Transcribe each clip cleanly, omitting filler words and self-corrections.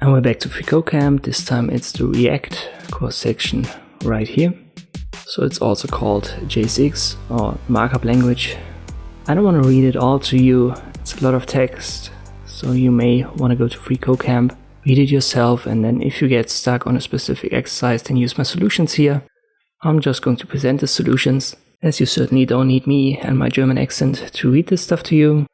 And we're back to freecodecamp. This time it's the React course section right here. So it's also called JSX or markup language. I don't want to read it all to you. It's a lot of text. So you may want to go to freecodecamp, read it yourself, and then if you get stuck on a specific exercise, then use my solutions here. I'm just going to present the solutions, as you certainly don't need me and my German accent to read this stuff to you.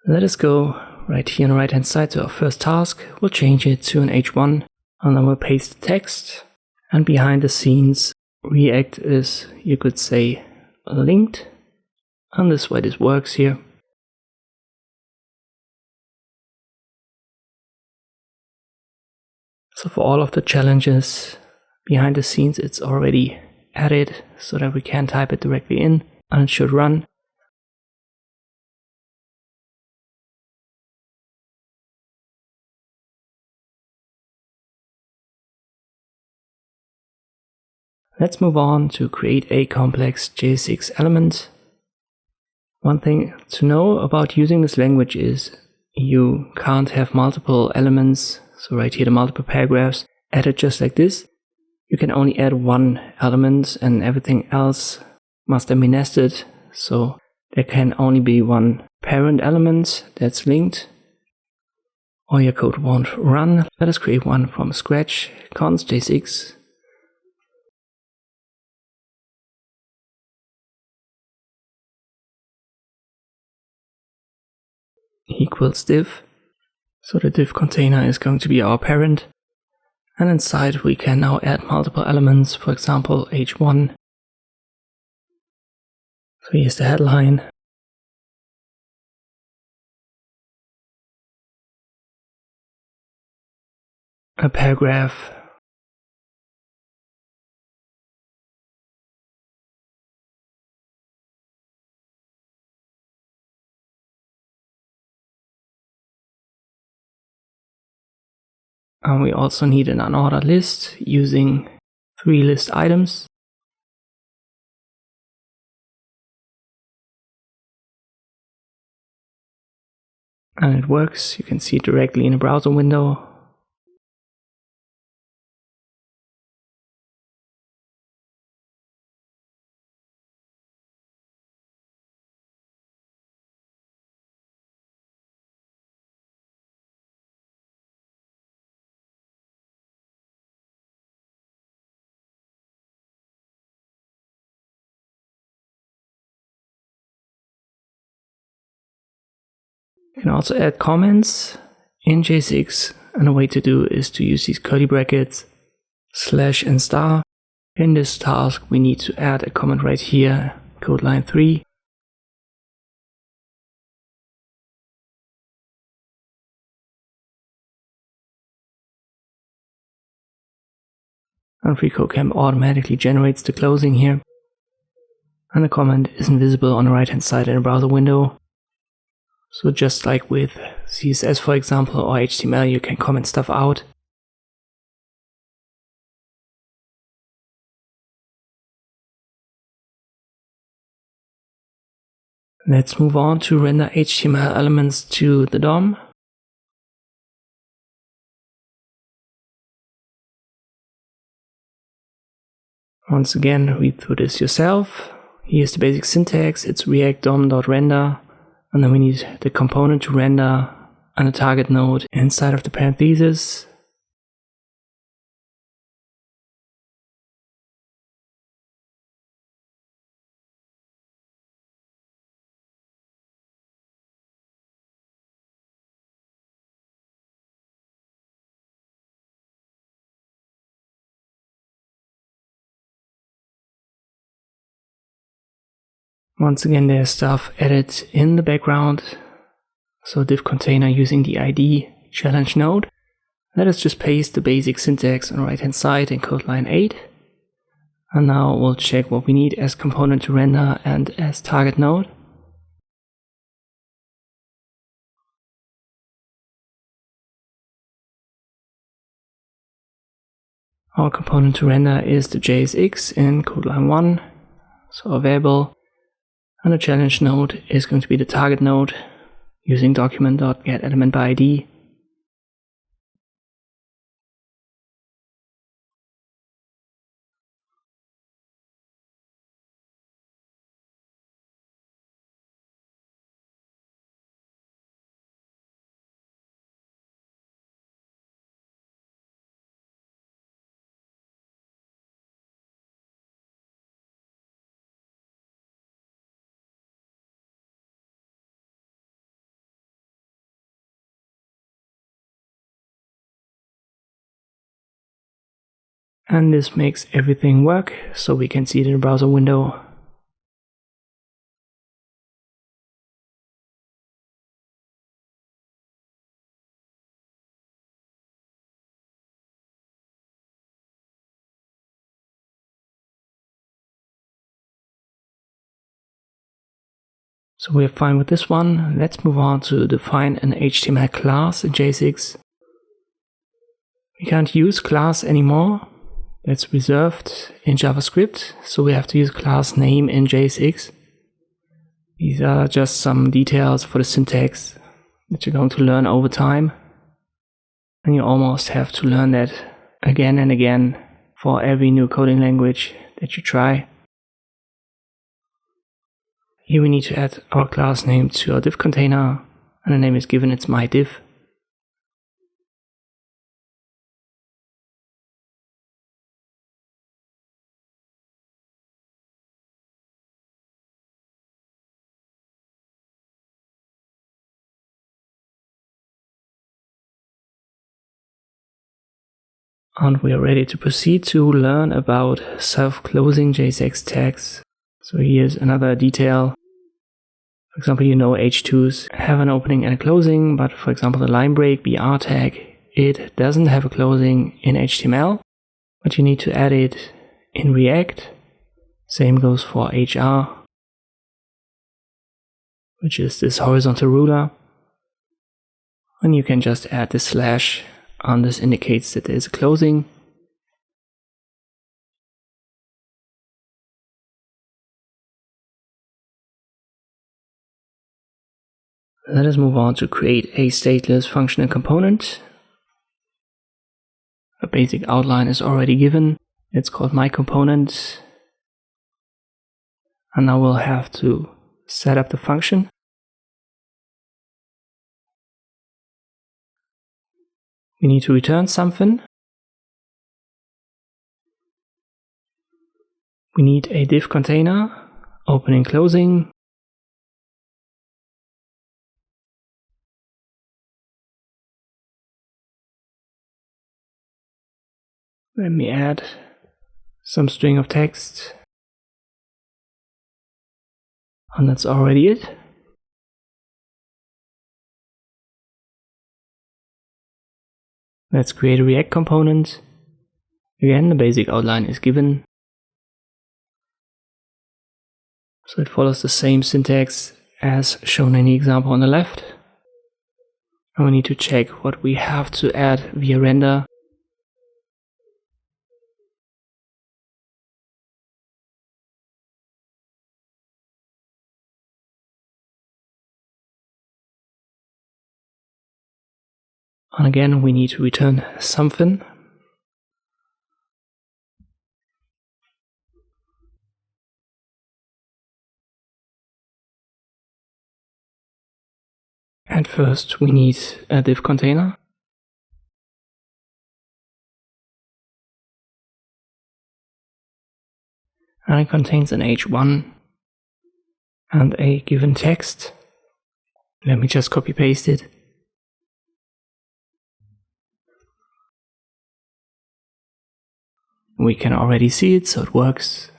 Let us go right here on the right hand side to our first task. We'll change it to an H1 and then we'll paste the text. And behind the scenes, React is, you could say, linked. And this way this works here. So for all of the challenges behind the scenes, it's already added so that we can type it directly in and it should run. Let's move on to create a complex JSX element. One thing to know about using this language is you can't have multiple elements. So right here, the multiple paragraphs added just like this. You can only add one element and everything else must then be nested. So there can only be one parent element that's linked. Or your code won't run. Let us create one from scratch. Const JSX. Equals div. So the div container is going to be our parent. And inside we can now add multiple elements, for example H1. So here's the headline. A paragraph. And we also need an unordered list using 3 list items. And it works. You can see it directly in a browser window. You can also add comments in JSX, and a way to do is to use these curly brackets, slash and star. In this task we need to add a comment right here, code line 3. And freecodecamp automatically generates the closing here. And the comment isn't visible on the right hand side in the browser window. So just like with CSS for example or HTML, you can comment stuff out. Let's move on to render HTML elements to the DOM. Once again, read through this yourself. Here's the basic syntax. It's React DOM.render. And then we need the component to render and a target node inside of the parentheses. Once again, there's stuff added in the background. So div container using the ID challenge node. Let us just paste the basic syntax on the right hand side in code line 8. And now we'll check what we need as component to render and as target node. Our component to render is the JSX in code line 1. So a variable. And the challenge node is going to be the target node using document.getElementById. And this makes everything work, so we can see it in the browser window. So we're fine with this one. Let's move on to define an HTML class in J6. We can't use class anymore. That's reserved in JavaScript, so we have to use class name in J6. These are just some details for the syntax that you're going to learn over time. And you almost have to learn that again and again for every new coding language that you try. Here we need to add our class name to our div container, and the name is given, it's my div. And we are ready to proceed to learn about self-closing JSX tags. So here's another detail. For example, you know H2s have an opening and a closing, but for example the line break BR tag, it doesn't have a closing in HTML, but you need to add it in React. Same goes for HR, which is this horizontal ruler. And you can just add the slash, and this indicates that there is a closing. Let us move on to create a stateless functional component. A basic outline is already given. It's called my component. And now we'll have to set up the function. We need to return something. We need a div container, opening, closing. Let me add some string of text. And that's already it. Let's create a React component. Again, the basic outline is given. So it follows the same syntax as shown in the example on the left. And we need to check what we have to add via render. And again, we need to return something. And first we need a div container. And it contains an h1 and a given text. Let me just copy paste it. We can already see it, so it works.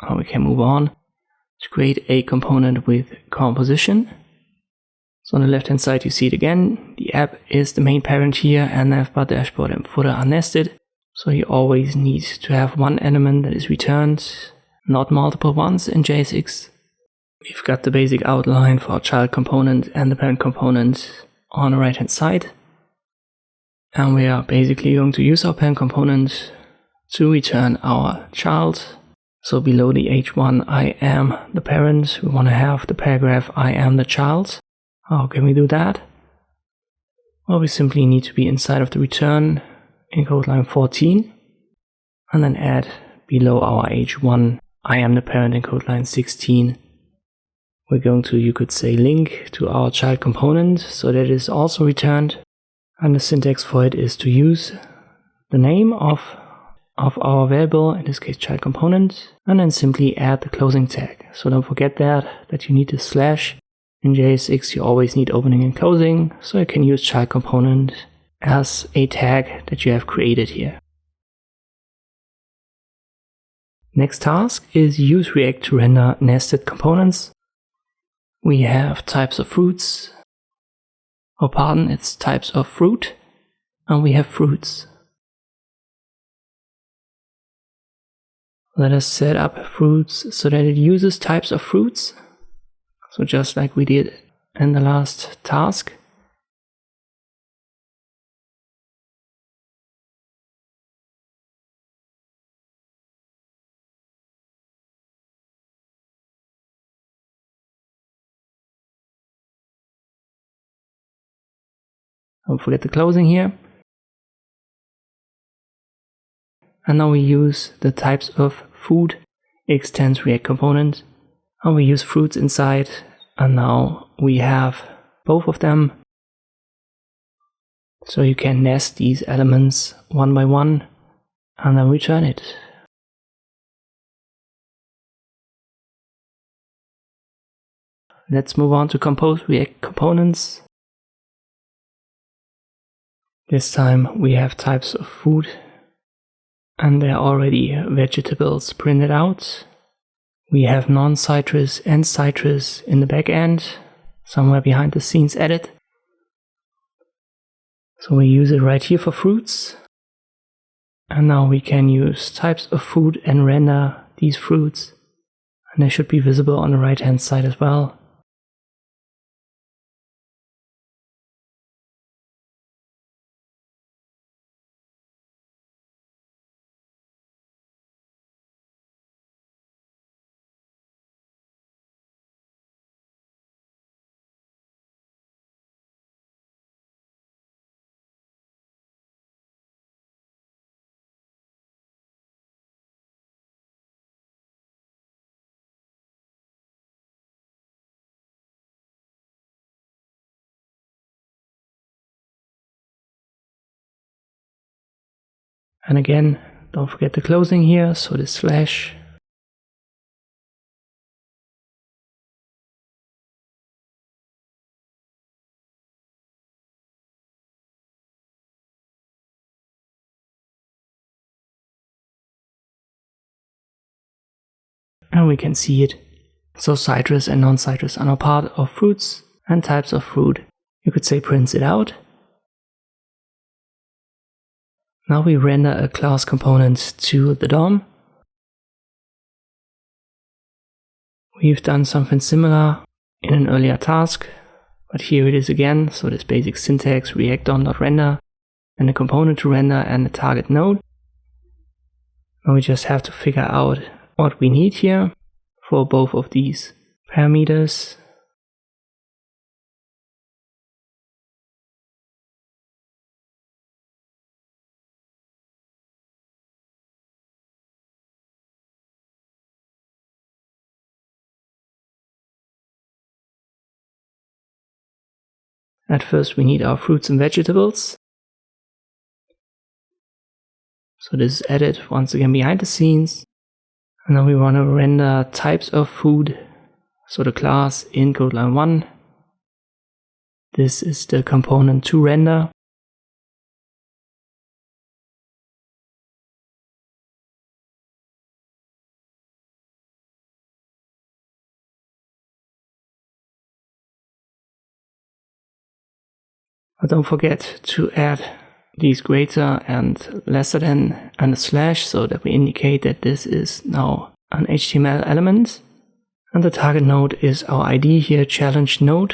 Now we can move on to create a component with composition. So on the left hand side you see it again. The app is the main parent here, and navbar, dashboard and footer are nested. So you always need to have one element that is returned, not multiple ones in JSX. We've got the basic outline for our child component and the parent component on the right hand side. And we are basically going to use our parent component to return our child. So below the h1 I am the parent, we want to have the paragraph I am the child. How can we do that? Well, we simply need to be inside of the return in code line 14 and then add below our h1 I am the parent in code line 16. We're going to, you could say, link to our child component so that it is also returned. And the syntax for it is to use the name of of our variable, in this case child component, and then simply add the closing tag. So don't forget that you need the slash. In JSX you always need opening and closing, so you can use child component as a tag that you have created here. Next task is use React to render nested components. We have types of fruits, it's types of fruit, and we have fruits. Let us set up fruits so that it uses types of fruits. So just like we did in the last task. Don't forget the closing here. And now we use the types of food extends React component, and we use fruits inside, and now we have both of them. So you can nest these elements one by one and then return it. Let's move on to compose React components. This time we have types of food, and there are already vegetables printed out. We have non-citrus and citrus in the back end, somewhere behind the scenes edit. So we use it right here for fruits. And now we can use types of food and render these fruits. And they should be visible on the right hand side as well. And again, don't forget the closing here, so the slash. And we can see it. So citrus and non-citrus are now part of fruits and types of fruit. You could say prints it out. Now we render a class component to the DOM. We've done something similar in an earlier task, but here it is again. So this basic syntax, react DOM.render, and a component to render and a target node. Now we just have to figure out what we need here for both of these parameters. At first we need our fruits and vegetables. So this is added once again behind the scenes. And now we want to render types of food. So the class in code line 1. This is the component to render. But don't forget to add these greater and lesser than and a slash so that we indicate that this is now an HTML element. And the target node is our ID here, challenge node.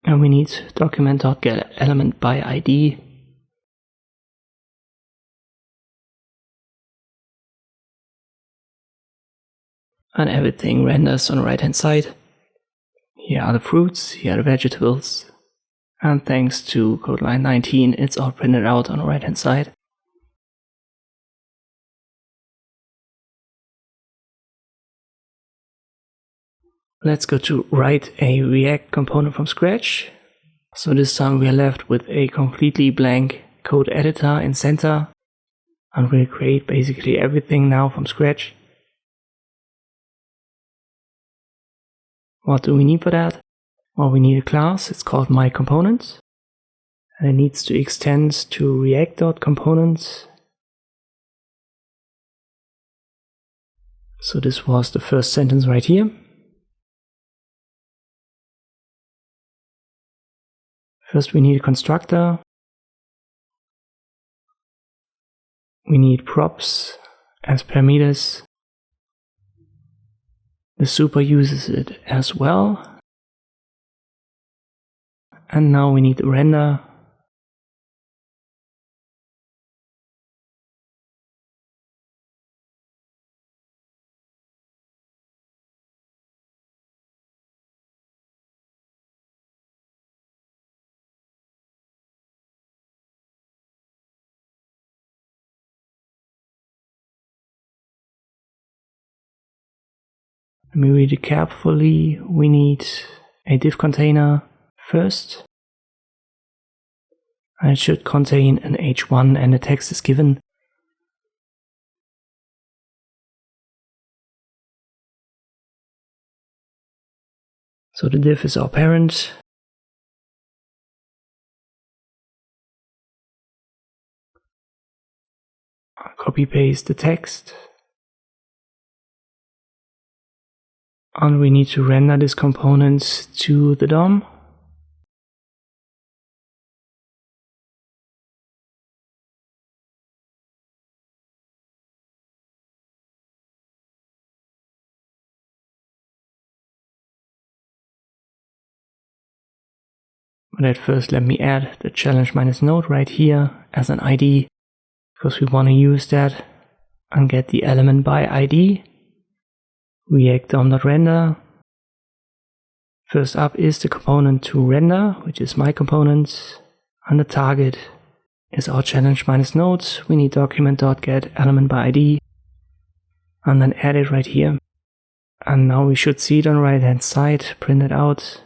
And we need document.getElement by ID. And everything renders on the right hand side. Here are the fruits, here are the vegetables. And thanks to code line 19, it's all printed out on the right hand side. Let's go to write a React component from scratch. So this time we are left with a completely blank code editor in center. and we'll create basically everything now from scratch. What do we need for that? Well, we need a class. It's called myComponents, and it needs to extend to react.components. So this was the first sentence right here. First we need a constructor. We need props as parameters. The super uses it as well. And now we need the render. Let me read it carefully. We need a div container first. And it should contain an h1 and the text is given. So the div is our parent. I'll copy paste the text. And we need to render this component to the DOM. But at first let me add the challenge-node right here as an ID, because we want to use that and get the element by ID. React DOM.render. First up is the component to render, which is my component, and the target is our challenge-node. We need document.get element by ID, and then add it right here. And now we should see it on the right hand side, printed out.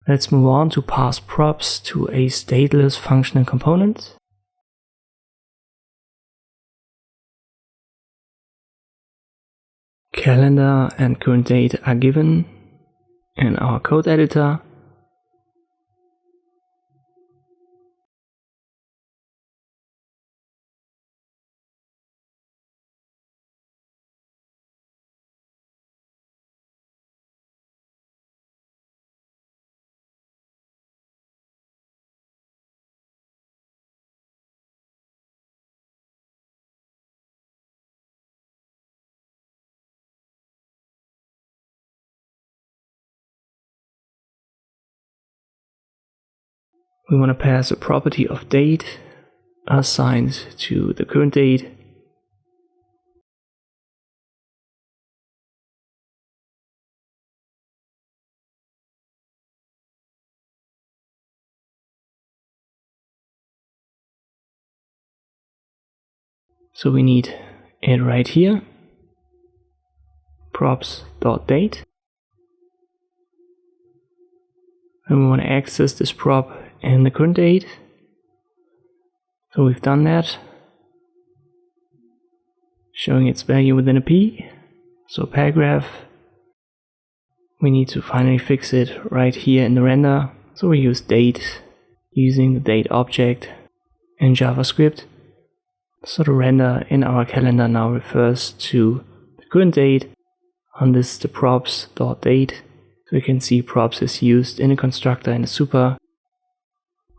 Let's move on to pass props to a stateless functional component. Calendar and current date are given in our code editor. We want to pass a property of date assigned to the current date. So we need it right here, props.date. And we want to access this prop in the current date. So we've done that, showing its value within a P. So paragraph, we need to finally fix it right here in the render. So we use date, using the date object in JavaScript. So the render in our calendar now refers to the current date, and this is the props.date. So you can see props is used in a constructor in a super.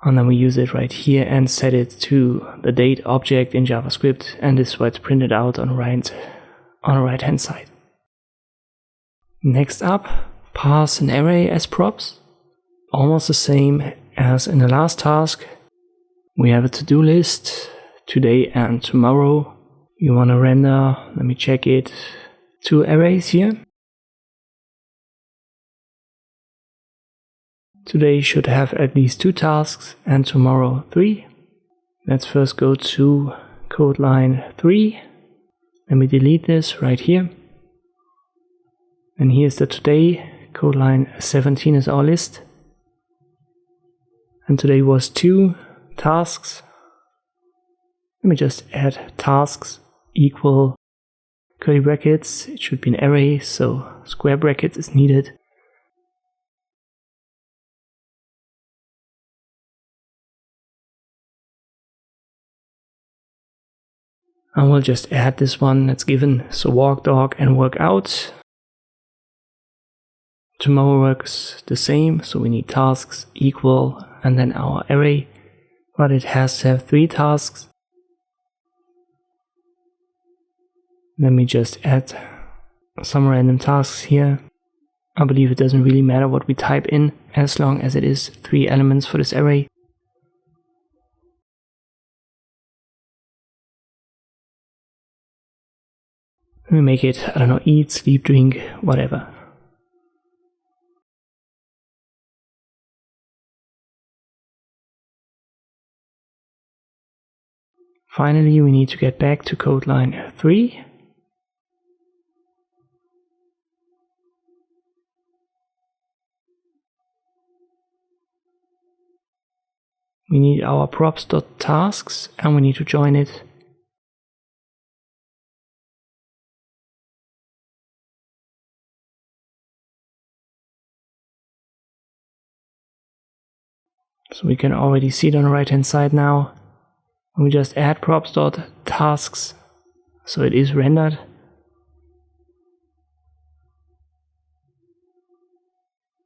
And then we use it right here and set it to the date object in JavaScript, and this is what's printed out on the right hand side. Next up, pass an array as props. Almost the same as in the last task. We have a to-do list, today and tomorrow. You want to render, let me check it, 2 arrays here. Today should have at least 2 tasks and tomorrow 3. Let's first go to code line 3. Let me delete this right here. And here's the today. Code line 17 is our list. And today was 2 tasks. Let me just add tasks equal curly brackets. It should be an array, so square brackets is needed. And we'll just add this one that's given. So walk dog and work out. Tomorrow works the same, so we need tasks equal and then our array, but it has to have 3 tasks. Let me just add some random tasks here. I believe it doesn't really matter what we type in as long as it is 3 elements for this array. We make it, I don't know, eat, sleep, drink, whatever. Finally, we need to get back to code line 3. We need our props.tasks and we need to join it. So we can already see it on the right hand side now. And we just add props.tasks, so it is rendered.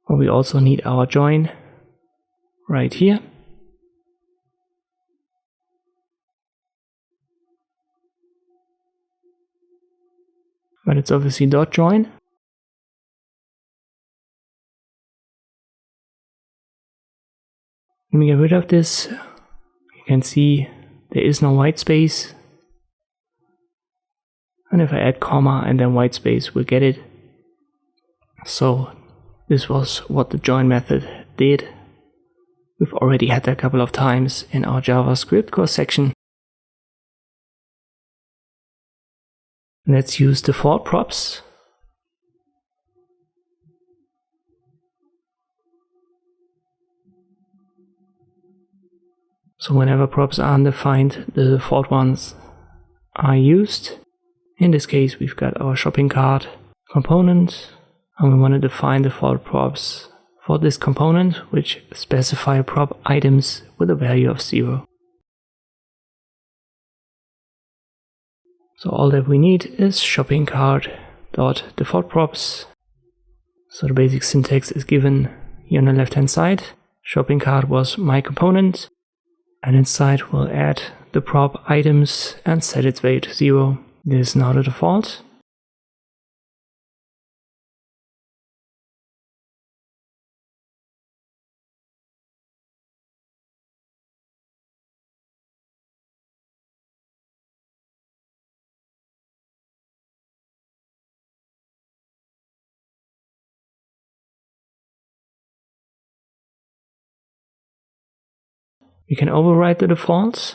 But we also need our join right here. But it's obviously .join. Let me get rid of this. You can see there is no white space. And if I add comma and then white space, we'll get it. So this was what the join method did. We've already had that a couple of times in our JavaScript course section. Let's use default props. So whenever props are undefined, the default ones are used. In this case, we've got our shopping cart component, and we want to define default props for this component, which specify prop items with a value of 0. So all that we need is shopping cart dot default props. So the basic syntax is given here on the left hand side. Shopping cart was my component. And inside we'll add the prop items and set its value to 0. This is now the default. We can override the defaults.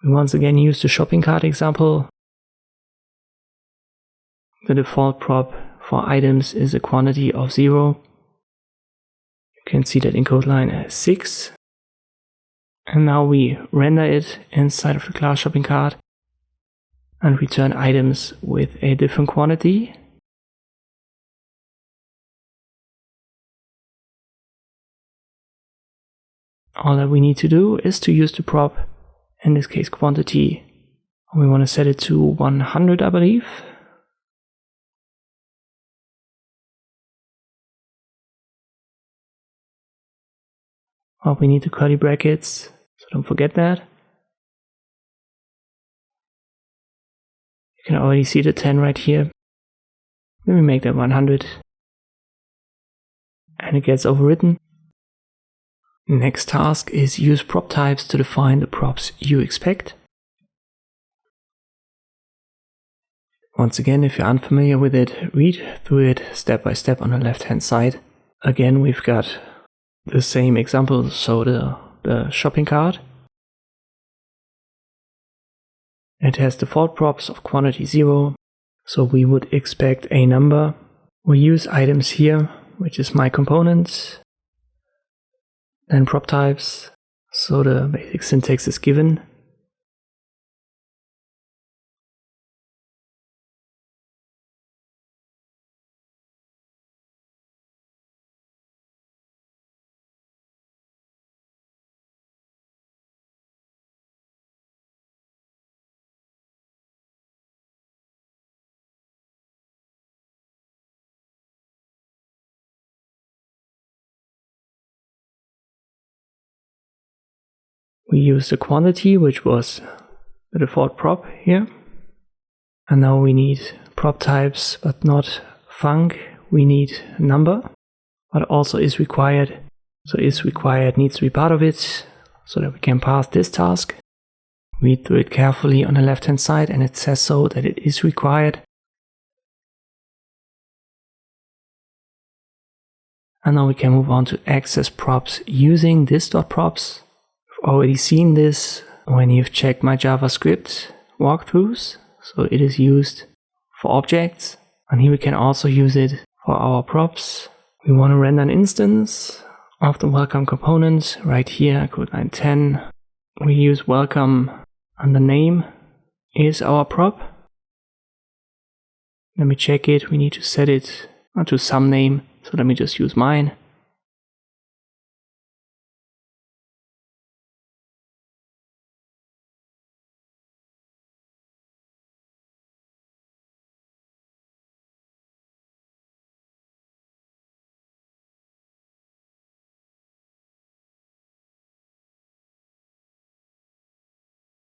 We once again use the shopping cart example. The default prop for items is a quantity of 0. You can see that in code line 6. And now we render it inside of the class shopping cart and return items with a different quantity. All that we need to do is to use the prop, in this case quantity. We want to set it to 100, I believe. Oh, we need the curly brackets, so don't forget that. You can already see the 10 right here. Let me make that 100. And it gets overwritten. Next task is use PropTypes to define the props you expect. Once again, if you're unfamiliar with it, read through it step by step on the left hand side. Again, we've got the same example, so the shopping cart. It has default props of quantity 0, so we would expect a number. We use items here, which is my component. Then PropTypes, so the basic syntax is given. We use the quantity, which was the default prop here. And now we need prop types, but not func. We need number, but also is required. So is required needs to be part of it, so that we can pass this task. Read through it carefully on the left hand side, and it says so that it is required. And now we can move on to access props using this.props. You've already seen this when you've checked my JavaScript walkthroughs. So it is used for objects, and here we can also use it for our props. We want to render an instance of the welcome component right here, code line 10. We use welcome, and the name is our prop. Let me check it. We need to set it to some name, so let me just use mine.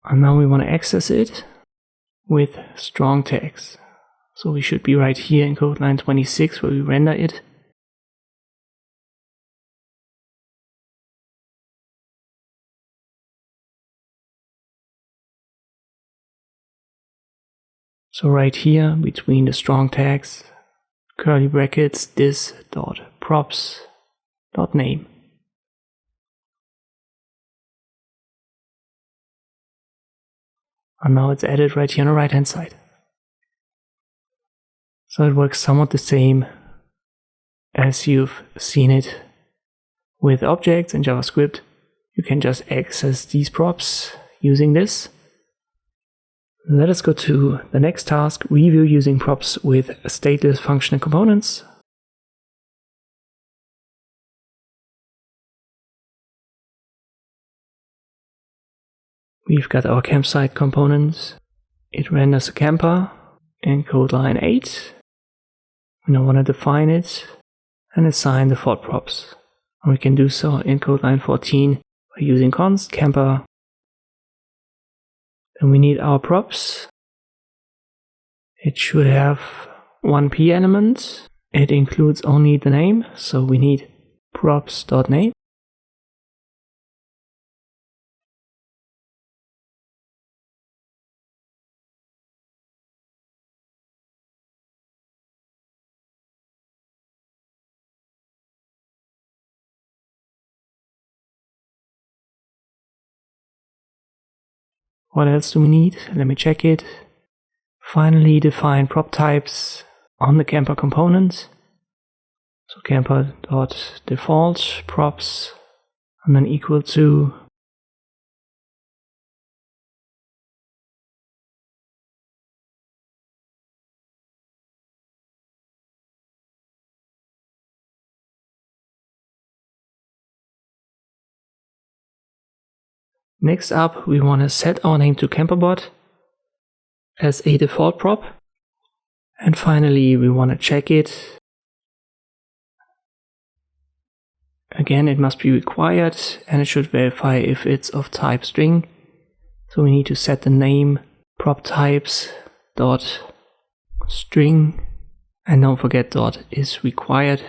And now we want to access it with strong tags. So we should be right here in code line 26 where we render it. So right here between the strong tags, curly brackets, this.props.name. And now it's added right here on the right hand side. So it works somewhat the same as you've seen it with objects in JavaScript. You can just access these props using this. Let us go to the next task, review using props with stateless functional components. We've got our campsite component. It renders a camper in code line 8. We now want to define it and assign default props. And we can do so in code line 14 by using const camper. Then we need our props. It should have one p element. It includes only the name, so we need props.name. What else do we need? Let me check it. Finally, define prop types on the camper component. So camper.default props, and then equal to next up, we want to set our name to camperbot as a default prop. And finally, we want to check it. Again, it must be required, and it should verify if it's of type string. So we need to set the name PropTypes.string, and don't forget dot is required.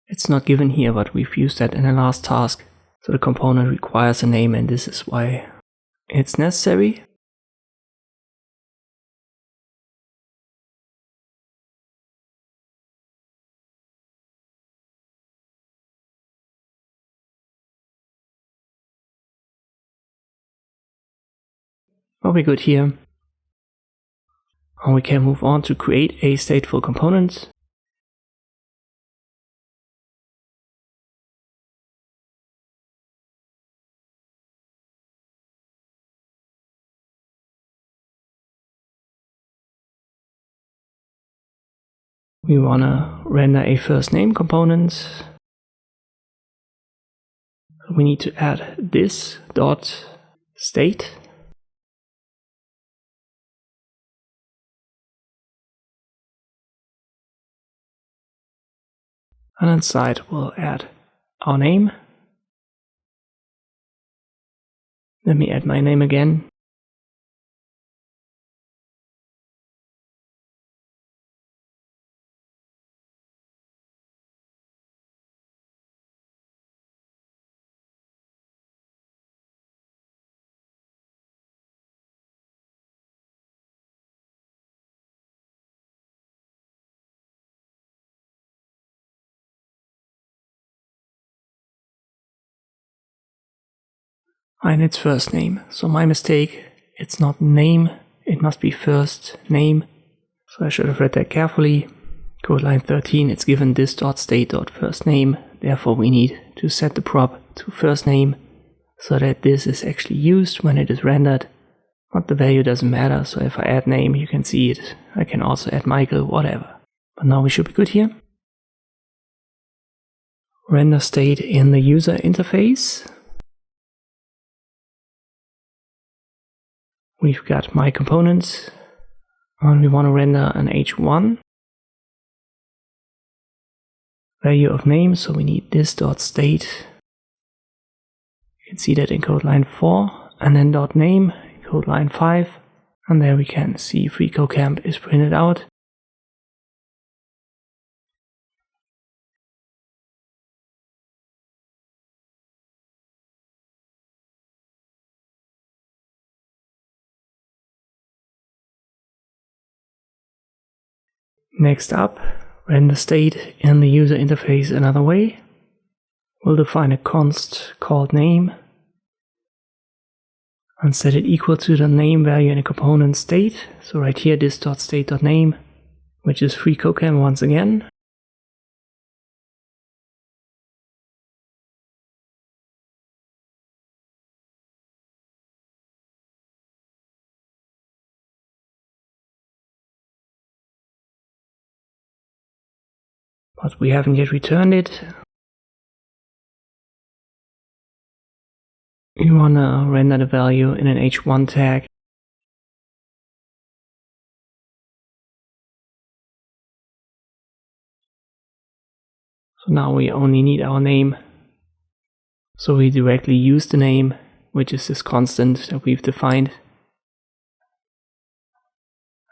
It's not given here, but we've used that in the last task. So the component requires a name, and this is why it's necessary. Well, we're good here. And we can move on to create a stateful component. We want to render a first name component. We need to add this.state. And inside we'll add our name. Let me add my name again. And it's first name. So my mistake, it's not name, it must be first name. So I should have read that carefully. Code line 13, it's given this.state.firstName. Therefore we need to set the prop to first name so that this is actually used when it is rendered. But the value doesn't matter, so if I add name, you can see it. I can also add Michael, whatever. But now we should be good here. Render state in the user interface. We've got my components, and we want to render an h1 value of name, so we need this.state. You can see that in code line 4, and then .name in code line 5, and there we can see freecodecamp is printed out. Next up, render state in the user interface another way. We'll define a const called name and set it equal to the name value in a component state. So right here, this.state.name, which is freecodecamp once again. But we haven't yet returned it. We want to render the value in an h1 tag. So now we only need our name. So we directly use the name, which is this constant that we've defined.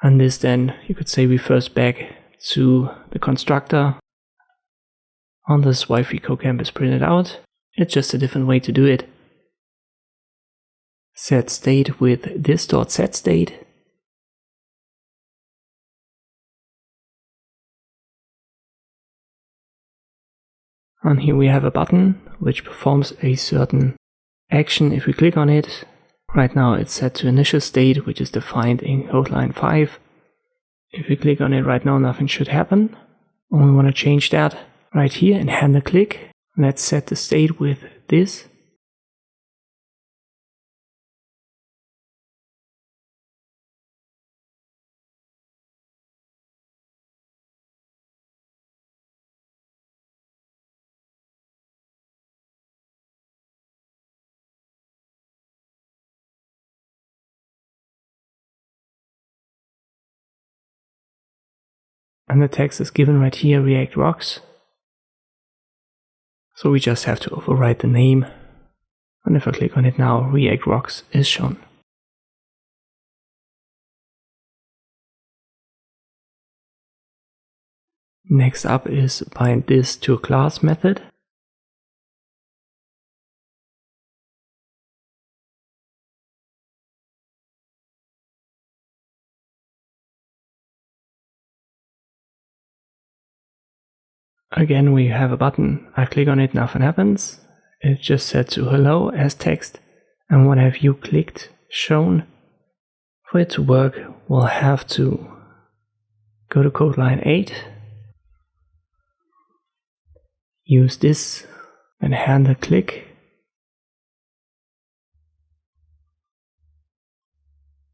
And this then, you could say, refers back to the constructor. And this is why freecodecamp is printed out. It's just a different way to do it. Set state with this.setState. And here we have a button which performs a certain action if we click on it. Right now it's set to initial state, which is defined in code line 5. If we click on it right now, nothing should happen. And we want to change that right here in handle click. Let's set the state with this. And the text is given right here, React Rocks. So we just have to overwrite the name. And if I click on it now, React Rocks is shown. Next up is bind this to a class method. Again, we have a button. I click on it, nothing happens. It's just set to hello as text. And what have you clicked shown? For it to work, we'll have to go to code line 8. Use this and handle click.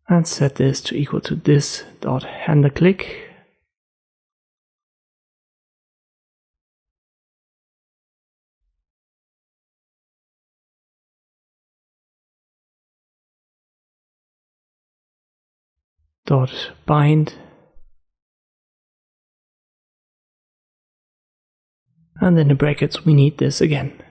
And set this to equal to this.handleClick. Dot bind, and in the brackets we need this again.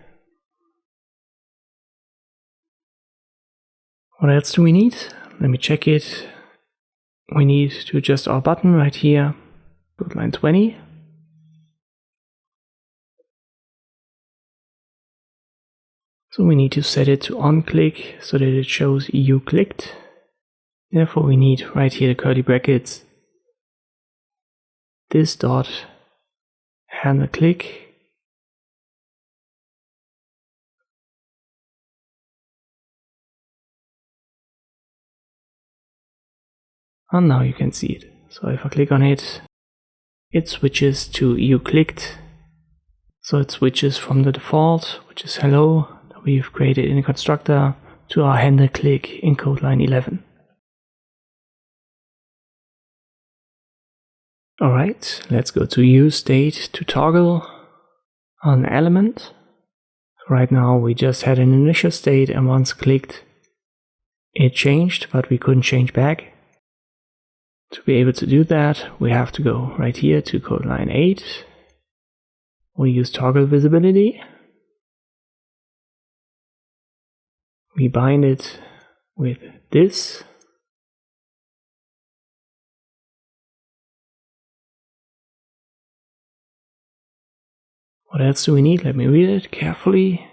What else do we need? Let me check it. We need to adjust our button right here. Code line 20. So we need to set it to on-click so that it shows you clicked. Therefore we need right here the curly brackets. This dot handle click. And now you can see it. So if I click on it, it switches to you clicked. So it switches from the default, which is hello, that we've created in a constructor, to our handle click in code line 11. Alright, let's go to use state to toggle on an element. Right now we just had an initial state and once clicked it changed, but we couldn't change back. To be able to do that, we have to go right here to code line 8. We use toggle visibility. We bind it with this. What else do we need? Let me read it carefully.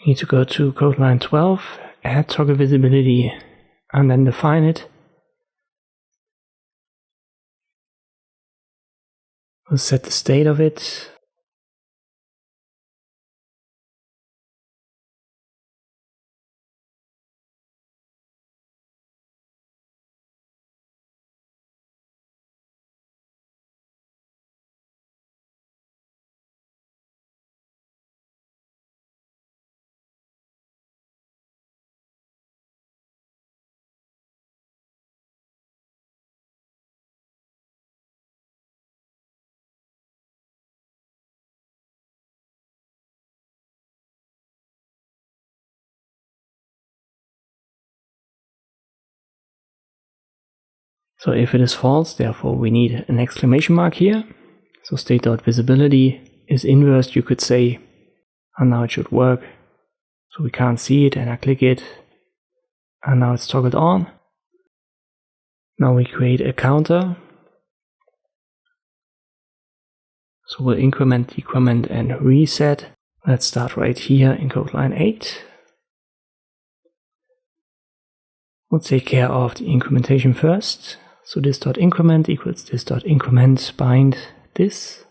We need to go to code line 12, add toggle visibility, and then define it. We'll set the state of it. So if it is false, therefore we need an exclamation mark here. So state.visibility is inversed, you could say, and now it should work. So we can't see it and I click it and now it's toggled on. Now we create a counter. So we'll increment, decrement and reset. Let's start right here in code line 8. We'll take care of the incrementation first. So this.increment equals this.increment bind this.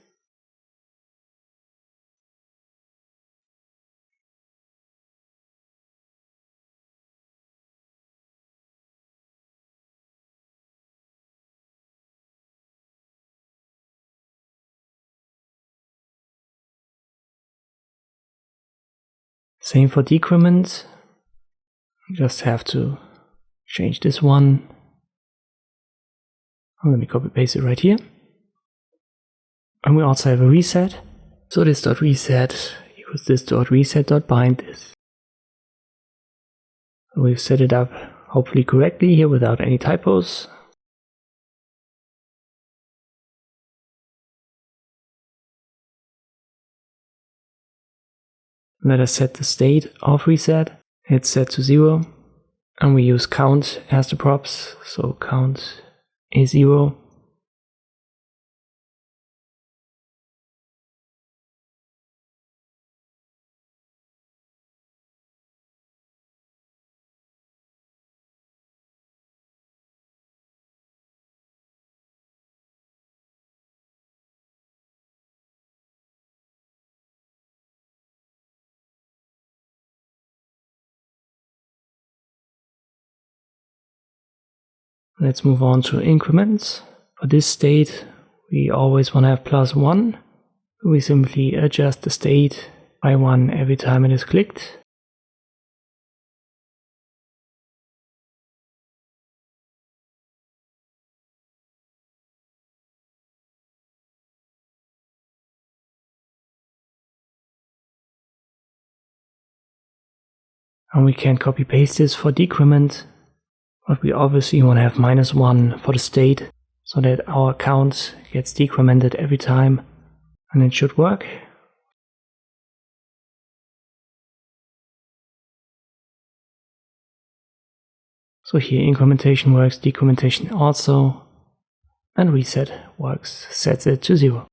Same for decrement. Just have to change this one. Let me copy paste it right here. And we also have a reset. So this.reset equals this.reset.bind this. We've set it up hopefully correctly here without any typos. Let us set the state of reset. It's set to 0. And we use count as the props. So count is 0. Let's move on to increments. For this state, we always want to have +1. We simply adjust the state by 1 every time it is clicked. And we can copy paste this for decrement, but we obviously want to have -1 for the state so that our count gets decremented every time, and it should work. So here incrementation works, decrementation also, and reset works, sets it to 0.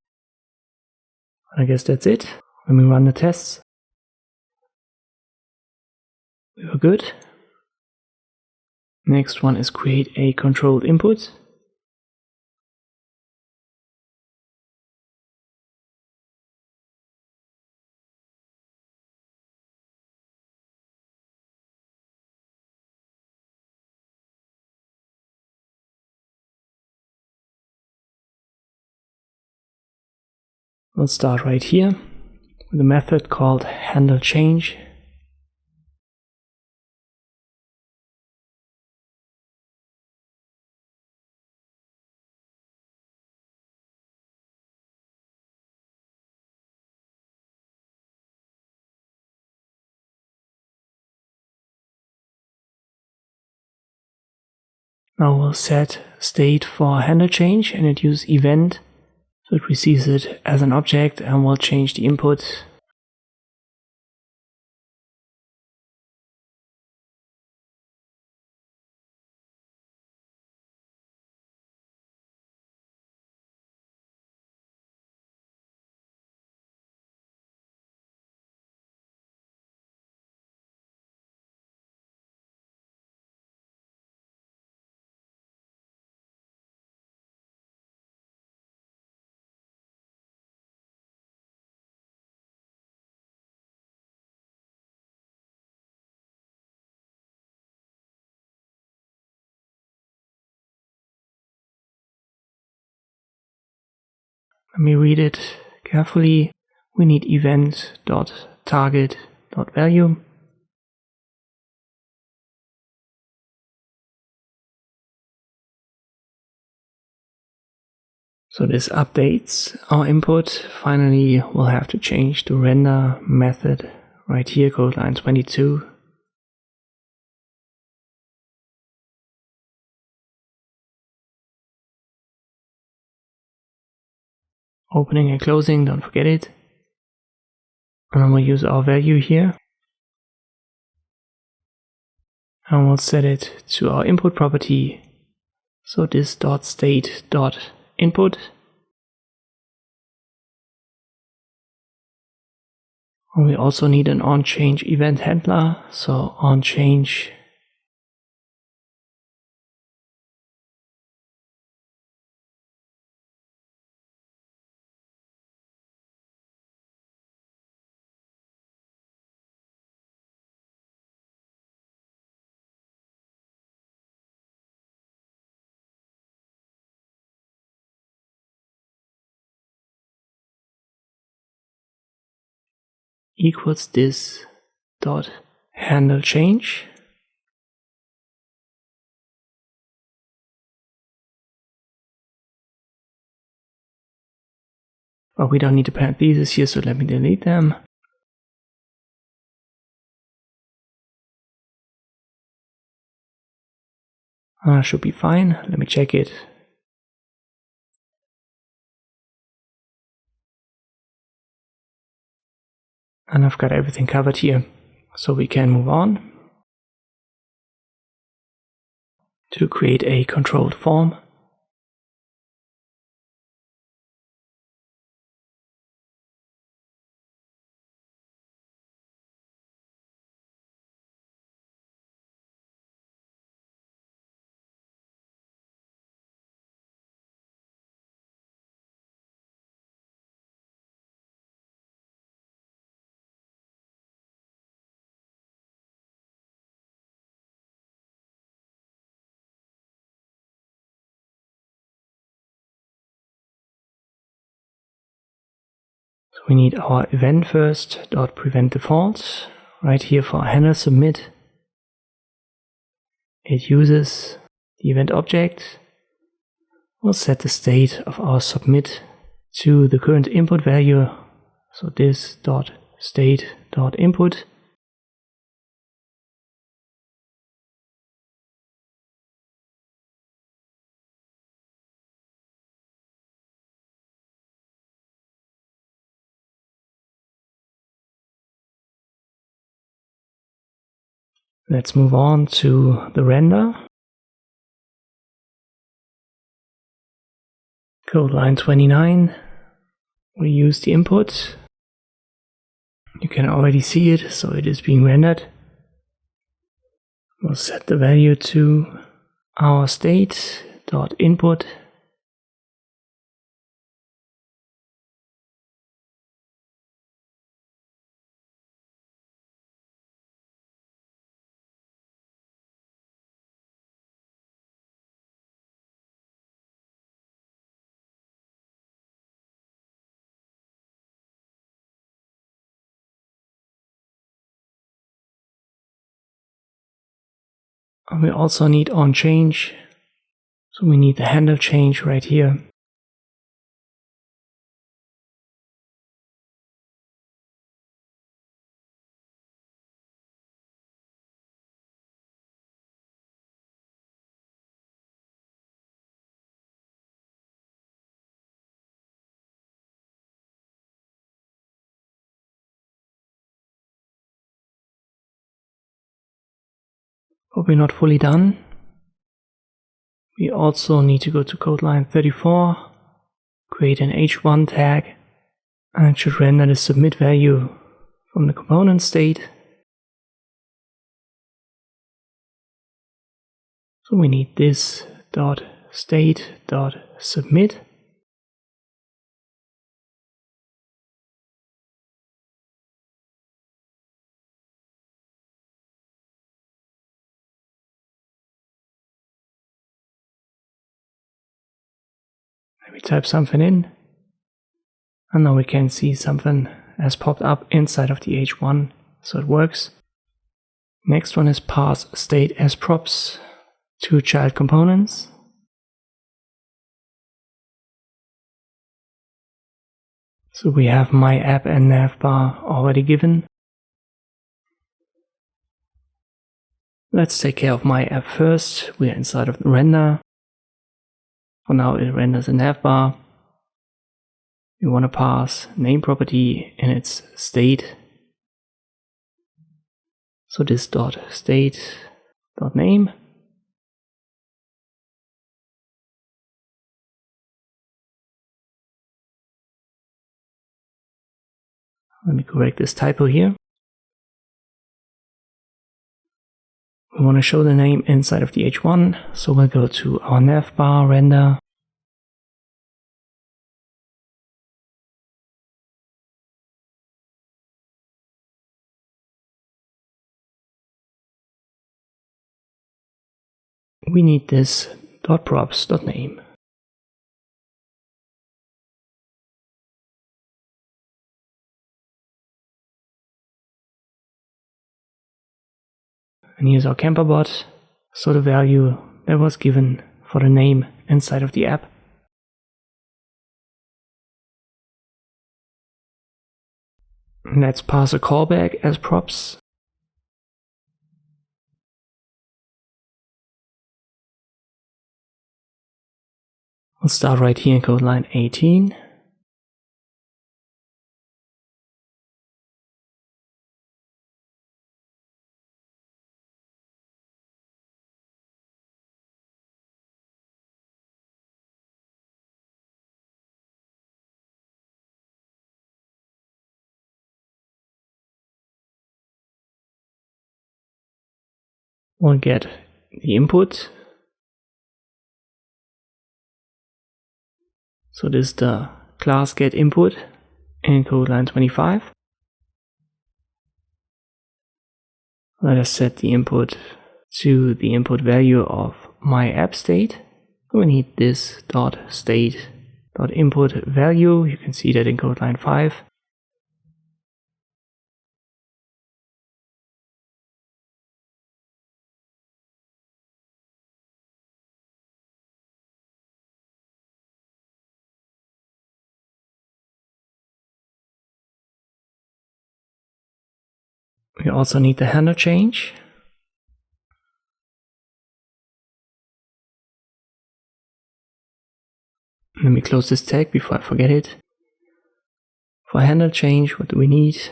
And I guess that's it. When we run the tests, we were good. Next one is create a controlled input. We'll start right here with a method called handleChange. Now we'll set state for handleChange and it use event, so it receives it as an object, and we'll change the input. Let me read it carefully. We need event.target.value. So this updates our input. Finally, we'll have to change the render method right here, code line 22. Opening and closing, don't forget it. And then we'll use our value here. And we'll set it to our input property. So this.state.input. And we also need an onChange event handler. So onChange equals this.handleChange. But we don't need the parentheses here, so let me delete them. Should be fine. Let me check it. And I've got everything covered here, so we can move on to create a controlled form. So we need our event first, .preventDefault, right here for handle submit. It uses the event object. We'll set the state of our submit to the current input value, so this.state.input. Let's move on to the render. Code line 29. We use the input. You can already see it, so it is being rendered. We'll set the value to our state.input. And we also need onChange, so we need the handle change right here. But we're not fully done. We also need to go to code line 34, create an h1 tag, and it should render the submit value from the component state. So we need this.state.submit. We type something in, and now we can see something has popped up inside of the h1, so it works. Next one is pass state as props to child components. So we have my app and navbar already given. Let's take care of my app first. We are inside of the render. For now it renders a navbar. We want to pass name property in its state. So this.state.name. Let me correct this typo here. We want to show the name inside of the h1, so we'll go to our navbar render. We need this.props.name. And here's our camper bot, so the value that was given for the name inside of the app. Let's pass a callback as props. We'll start right here in code line 18. We'll get the input. So this is the class getInput in code line 25. Let us set the input to the input value of my app state. We need this.state.input value. You can see that in code line 5. We also need the handle change. Let me close this tag before I forget it. For handle change, what do we need?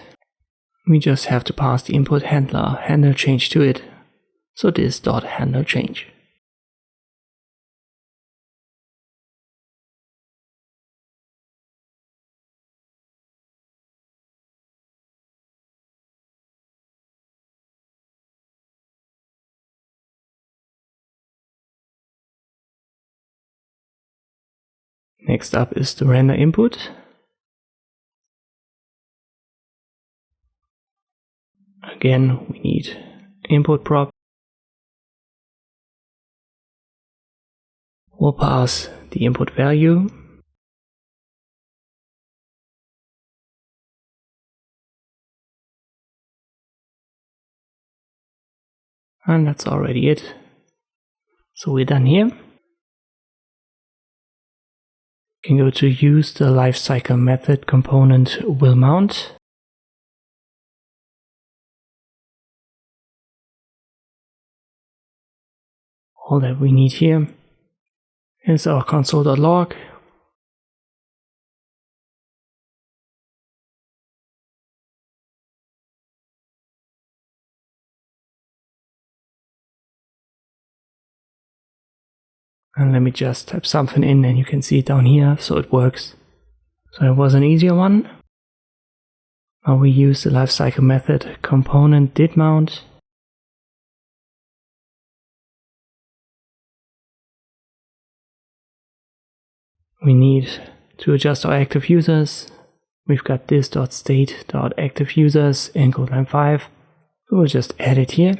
We just have to pass the input handler handle change to it. so this.handleChange. Next up is the render input. Again, we need input prop. We'll pass the input value. And that's already it. So we're done here. You can go to use the Lifecycle Method componentWillMount. All that we need here is our console.log. And let me just type something in and you can see it down here, so it works. So it was an easier one. Now we use the Lifecycle Method componentDidMount. We need to adjust our active users. We've got this.state.activeUsers in code line 5. So we'll just add it here.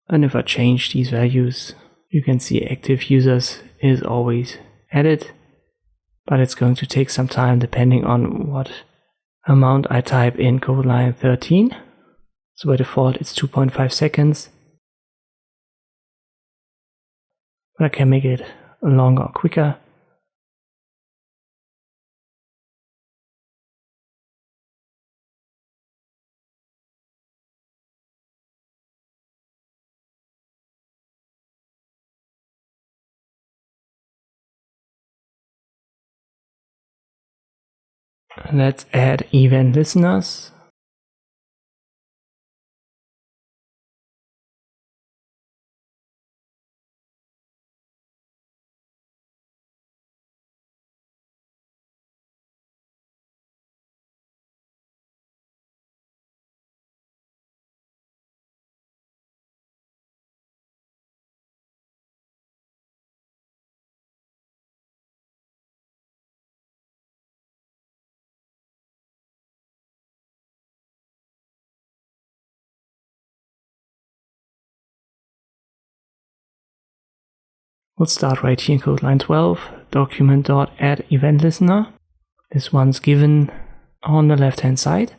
And if I change these values, you can see active users is always added, but it's going to take some time depending on what amount I type in code line 13. So by default it's 2.5 seconds. But I can make it longer or quicker. Let's add event listeners. We'll start right here in code line 12, document.add-event-listener. This one's given on the left hand side.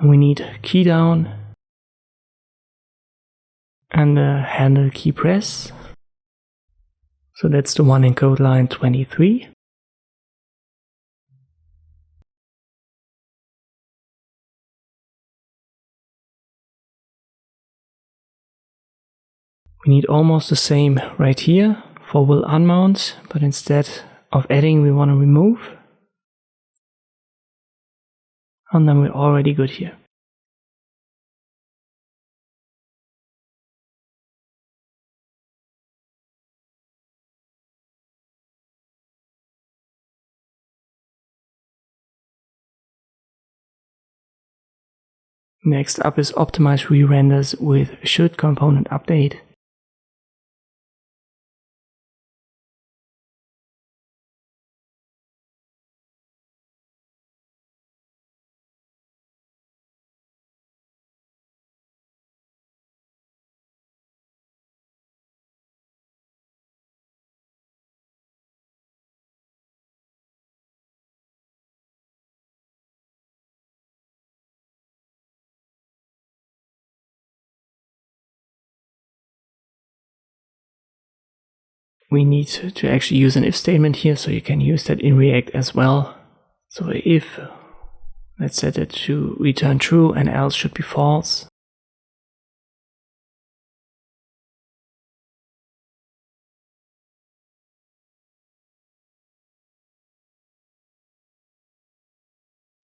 And we need key down and the handle key press. So that's the one in code line 23. We need almost the same right here for will unmount, but instead of adding we want to remove. And then we're already good here. Next up is optimize re-renders with shouldComponentUpdate. we need to actually use an if statement here, so you can use that in React as well. So if, let's set it to return true and else should be false.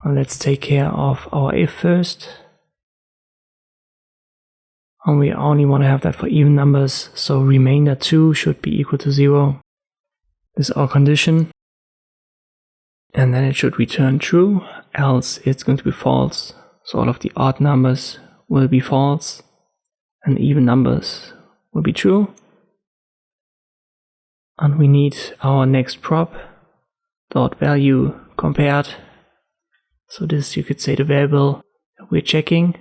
Let's take care of our if first. And we only want to have that for even numbers, so remainder 2 should be equal to 0. This is our condition. And then it should return true, else it's going to be false. So all of the odd numbers will be false, and even numbers will be true. And we need our next prop, dot value compared. So this, you could say, the variable that we're checking.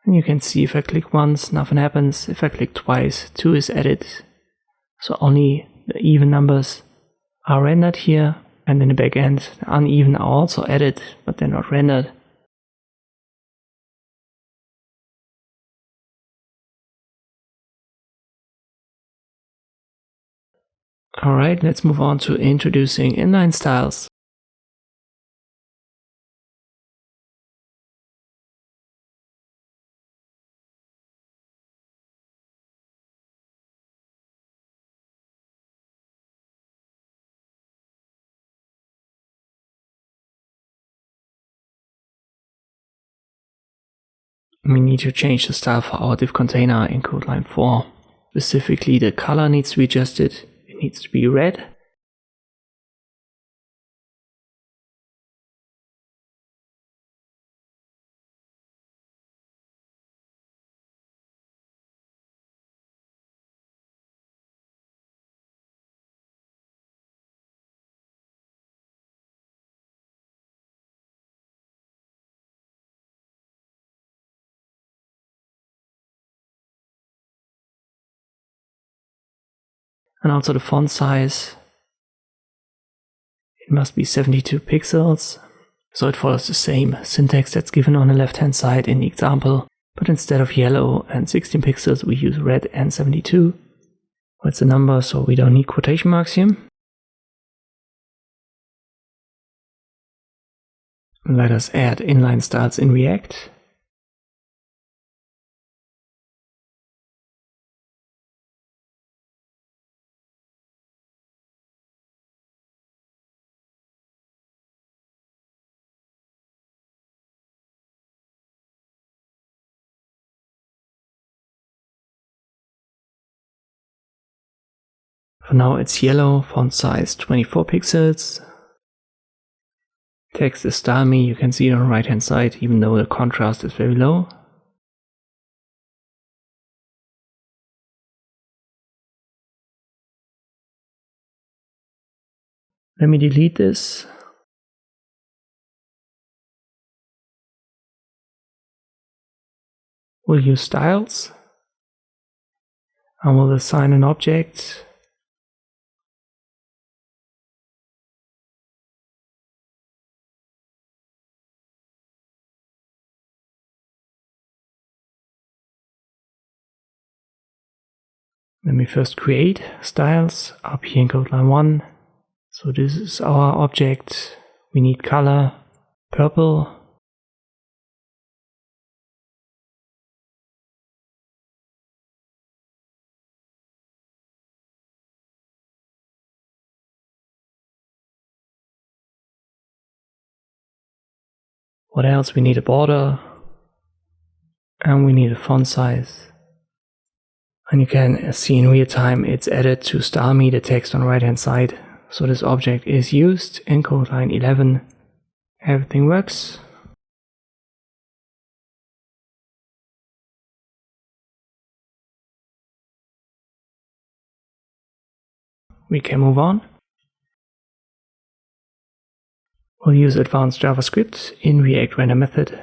And you can see if I click once, nothing happens. If I click twice, 2 is added. So only the even numbers are rendered here. And in the back end, the uneven are also added, but they're not rendered. Alright, let's move on to introducing inline styles. We need to change the style for our div container in code line 4. Specifically, the color needs to be adjusted. It needs to be red. And also the font size. It must be 72 pixels. So it follows the same syntax that's given on the left hand side in the example. But instead of yellow and 16 pixels, we use red and 72. It's a number, so we don't need quotation marks here. Let us add inline styles in React. For now it's yellow, font size 24 pixels. Text is style me, you can see it on the right hand side, even though the contrast is very low. Let me delete this. We'll use styles. And we'll assign an object. Let me first create styles up here in code line 1. So this is our object. We need color, purple. What else? We need a border. And we need a font size. And you can see in real time it's added to style me, the text on the right hand side. So this object is used in code line 11. Everything works. We can move on. We'll use advanced JavaScript in React render method.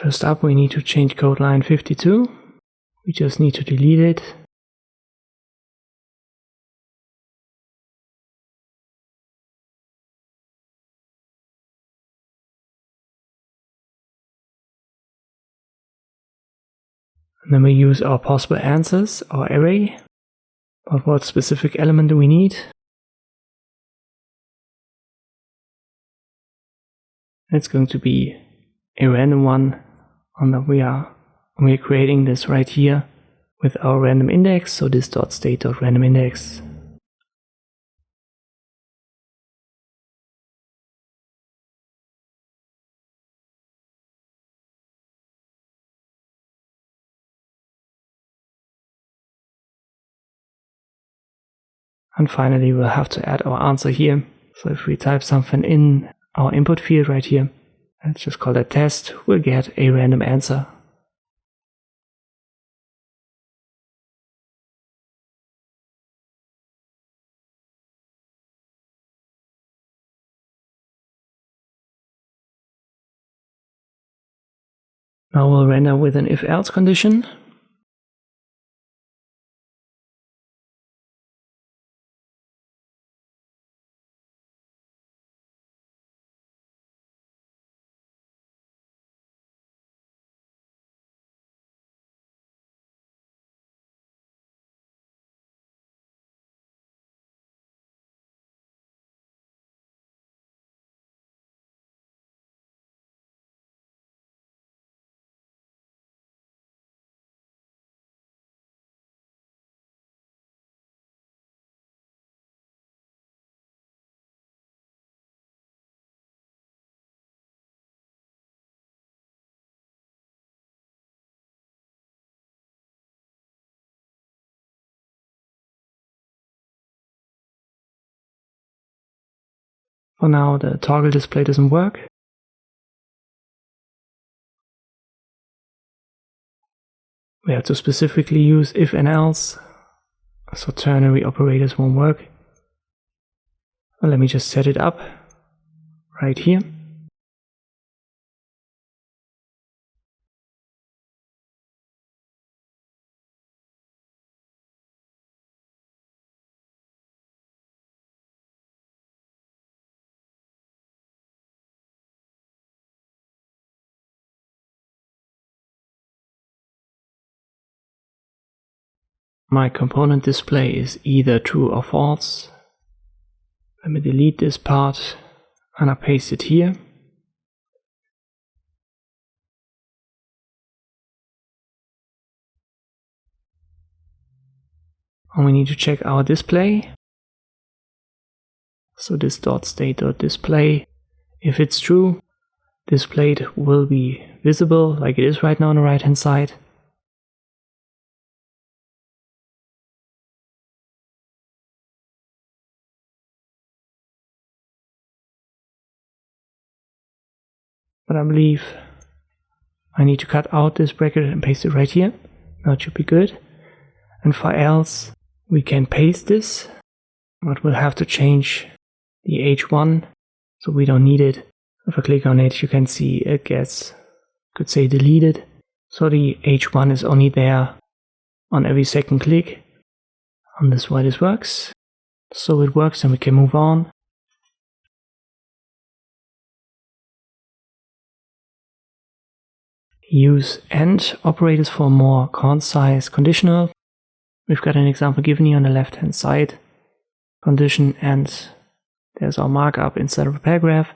First up, we need to change code line 52. We just need to delete it. And then we use our possible answers, our array. But what specific element do we need? It's going to be a random one, and that we are creating this right here with our random index, so this.state.randomIndex. And finally, we'll have to add our answer here. So if we type something in our input field right here, let's just call that test, we'll get a random answer. Now we'll render with an if-else condition. For now, the toggle display doesn't work. We have to specifically use if and else, so ternary operators won't work. Well, let me just set it up right here. My component display is either true or false. Let me delete this part and I paste it here. And we need to check our display. So this.state.display. If it's true, displayed will be visible like it is right now on the right hand side. But I believe I need to cut out this bracket and paste it right here. That should be good. And for else, we can paste this, but we'll have to change the h1, so we don't need it. If I click on it, you can see it gets, could say deleted. So the h1 is only there on every second click. And this is why this works. So it works and we can move on. Use AND operators for more concise conditional. We've got an example given here on the left hand side. Condition and there's our markup inside of a paragraph.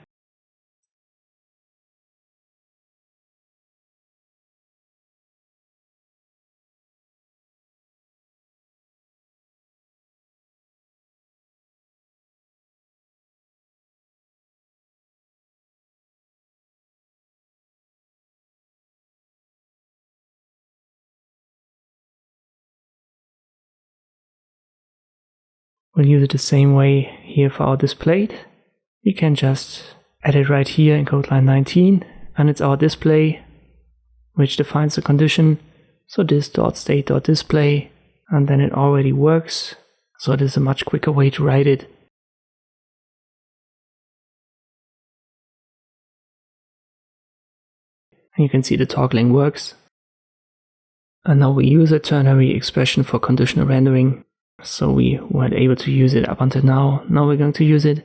We'll use it the same way here for our displayed. We can just add it right here in code line 19, and it's our display, which defines the condition. So this.state.display, and then it already works. So it is a much quicker way to write it. And you can see the toggling works. And now we use a ternary expression for conditional rendering. So we weren't able to use it up until now. Now we're going to use it.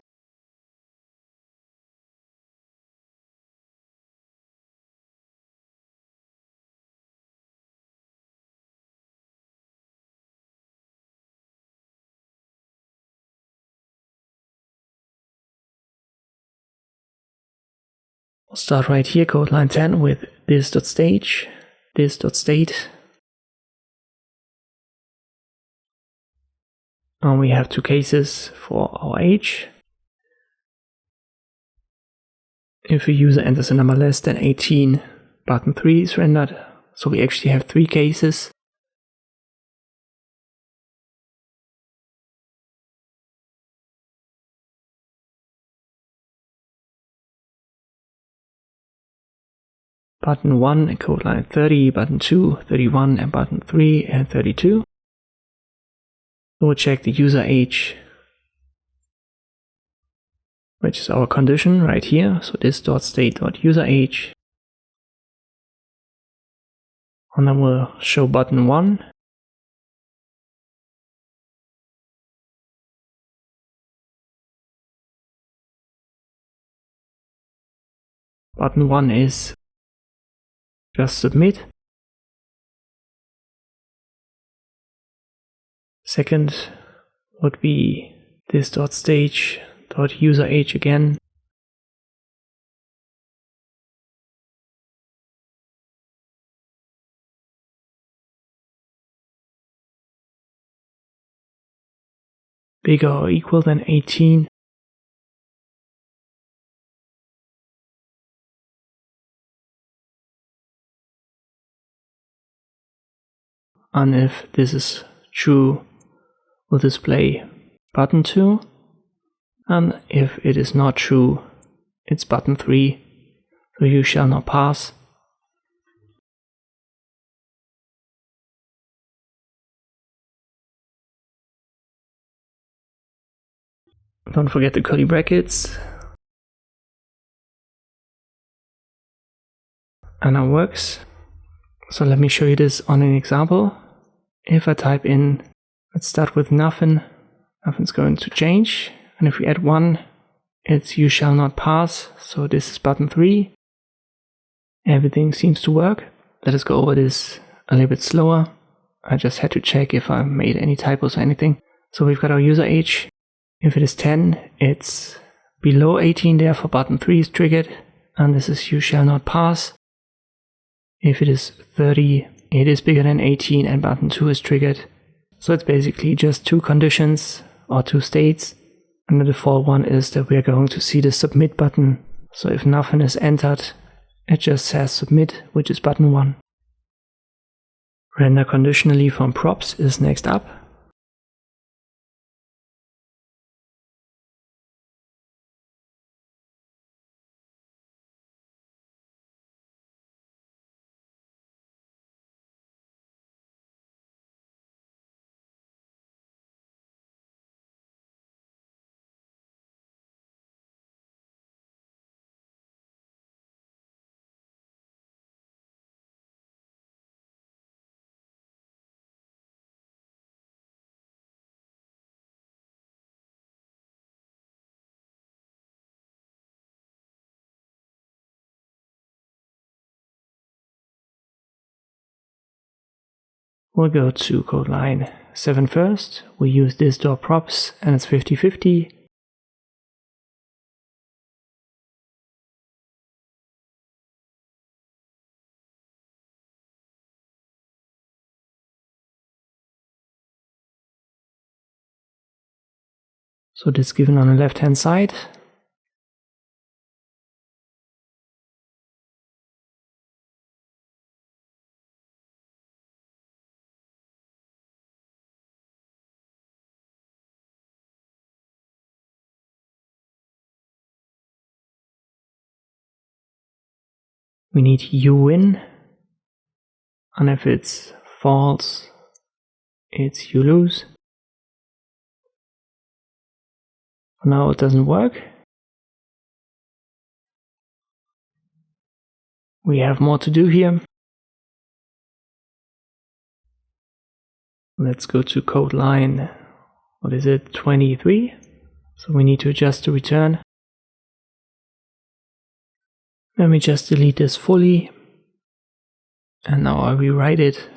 We'll start right here, code line 10 with this.stage, this.state. And we have two cases for our age. If a user enters a number less than 18, button 3 is rendered. So we actually have three cases. Button 1 and code line 30, button 2, 31, and button 3 and 32. We'll check the user age, which is our condition right here. So this.state.userAge. And then we'll show button 1. Button 1 is just submit. Second would be this.stage.userAge again. Bigger or equal than 18. And if this is true, we'll display button 2. And if it is not true, it's button 3. So you shall not pass. Don't forget the curly brackets. And now works. So let me show you this on an example. If I type in, let's start with nothing, nothing's going to change. And if we add 1, it's you shall not pass. So this is button 3. Everything seems to work. Let us go over this a little bit slower. I just had to check if I made any typos or anything. So we've got our user age. If it is 10, it's below 18, therefore button 3 is triggered. And this is you shall not pass. If it is 30, it is bigger than 18 and button 2 is triggered. So it's basically just two conditions or two states. And the default one is that we are going to see the submit button. So if nothing is entered, it just says submit, which is button 1. Render conditionally from props is next up. We'll go to code line 7 first. We use this.props and it's 50-50. So this is given on the left hand side. We need you win, and if it's false, it's you lose. For now it doesn't work. We have more to do here. Let's go to code line, 23? So we need to adjust the return. Let me just delete this fully. And now I rewrite it.